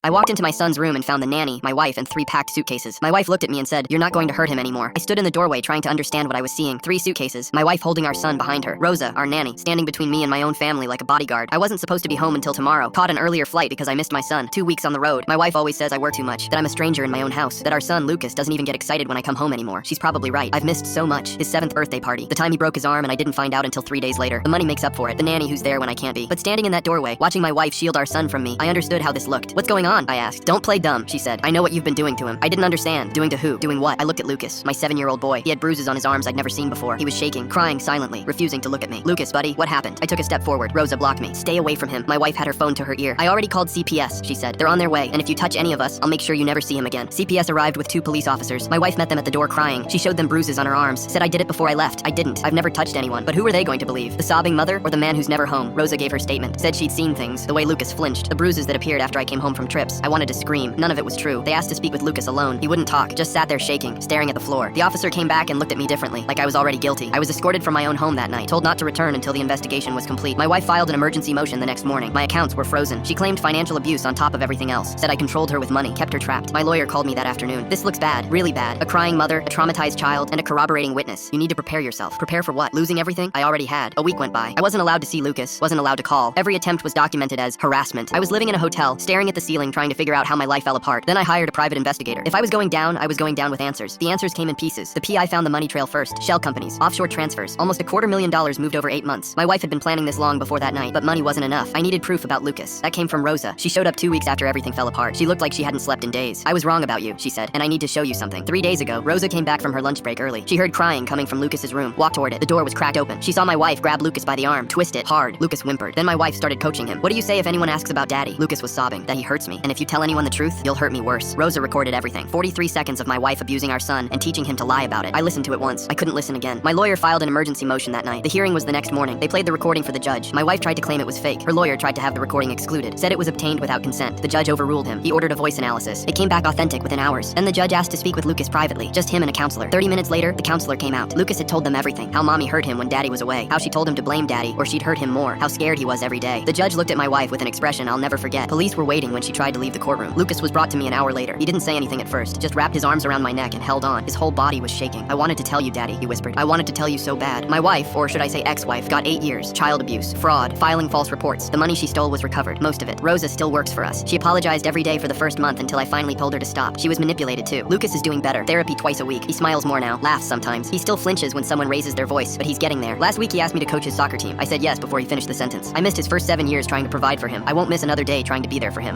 I walked into my son's room and found the nanny, my wife, and 3 packed suitcases. My wife looked at me and said, "You're not going to hurt him anymore." I stood in the doorway trying to understand what I was seeing. 3 suitcases, my wife holding our son behind her, Rosa, our nanny, standing between me and my own family like a bodyguard. I wasn't supposed to be home until tomorrow. Caught an earlier flight because I missed my son. 2 weeks on the road. My wife always says I work too much, that I'm a stranger in my own house, that our son, Lucas, doesn't even get excited when I come home anymore. She's probably right. I've missed so much. His 7th birthday party. The time he broke his arm and I didn't find out until 3 days later. The money makes up for it. The nanny who's there when I can't be. But standing in that doorway, watching my wife shield our son from me, I understood how this looked. "What's going on?" I asked. "Don't play dumb," she said. "I know what you've been doing to him." I didn't understand. Doing to who? Doing what? I looked at Lucas, my 7-year-old boy. He had bruises on his arms I'd never seen before. He was shaking, crying silently, refusing to look at me. "Lucas, buddy, what happened?" I took a step forward. Rosa blocked me. "Stay away from him." My wife had her phone to her ear. "I already called CPS," she said. "They're on their way, and if you touch any of us, I'll make sure you never see him again." CPS arrived with 2 police officers. My wife met them at the door crying. She showed them bruises on her arms, said I did it before I left. I didn't. I've never touched anyone. But who were they going to believe? The sobbing mother or the man who's never home? Rosa gave her statement. Said she'd seen things. The way Lucas flinched. The bruises that appeared after I came home from trips. I wanted to scream. None of it was true. They asked to speak with Lucas alone. He wouldn't talk, just sat there shaking, staring at the floor. The officer came back and looked at me differently, like I was already guilty. I was escorted from my own home that night, told not to return until the investigation was complete. My wife filed an emergency motion the next morning. My accounts were frozen. She claimed financial abuse on top of everything else. Said I controlled her with money, kept her trapped. My lawyer called me that afternoon. "This looks bad, really bad. A crying mother, a traumatized child, and a corroborating witness. You need to prepare yourself." Prepare for what? Losing everything? I already had. A week went by. I wasn't allowed to see Lucas, wasn't allowed to call. Every attempt was documented as harassment. I was living in a hotel, staring at the ceiling, trying to figure out how my life fell apart. Then I hired a private investigator. If I was going down, I was going down with answers. The answers came in pieces. The PI found the money trail first. Shell companies, offshore transfers. Almost $250,000 moved over 8 months. My wife had been planning this long before that night, but money wasn't enough. I needed proof about Lucas. That came from Rosa. She showed up 2 weeks after everything fell apart. She looked like she hadn't slept in days. "I was wrong about you," she said, "and I need to show you something." 3 days ago, Rosa came back from her lunch break early. She heard crying coming from Lucas's room, walked toward it. The door was cracked open. She saw my wife grab Lucas by the arm, twist it hard. Lucas whimpered. Then my wife started coaching him. "What do you say if anyone asks about Daddy?" Lucas was sobbing. "That he hurts me, and if you tell anyone the truth, you'll hurt me worse." Rosa recorded everything. 43 seconds of my wife abusing our son and teaching him to lie about it. I listened to it once. I couldn't listen again. My lawyer filed an emergency motion that night. The hearing was the next morning. They played the recording for the judge. My wife tried to claim it was fake. Her lawyer tried to have the recording excluded. Said it was obtained without consent. The judge overruled him. He ordered a voice analysis. It came back authentic within hours. Then the judge asked to speak with Lucas privately. Just him and a counselor. 30 minutes later, the counselor came out. Lucas had told them everything. How mommy hurt him when Daddy was away. How she told him to blame Daddy or she'd hurt him more. How scared he was every day. The judge looked at my wife with an expression I'll never forget. Police were waiting when she tried to leave the courtroom. Lucas was brought to me an hour later. He didn't say anything at first. Just wrapped his arms around my neck and held on. His whole body was shaking. "I wanted to tell you, Daddy," he whispered. "I wanted to tell you so bad." My wife, or should I say ex-wife, got 8 years. Child abuse, fraud, filing false reports. The money she stole was recovered, most of it. Rosa still works for us. She apologized every day for the first month until I finally told her to stop. She was manipulated too. Lucas is doing better. Therapy twice a week. He smiles more now, laughs sometimes. He still flinches when someone raises their voice, but he's getting there. Last week he asked me to coach his soccer team. I said yes before he finished the sentence. I missed his first 7 years trying to provide for him. I won't miss another day trying to be there for him.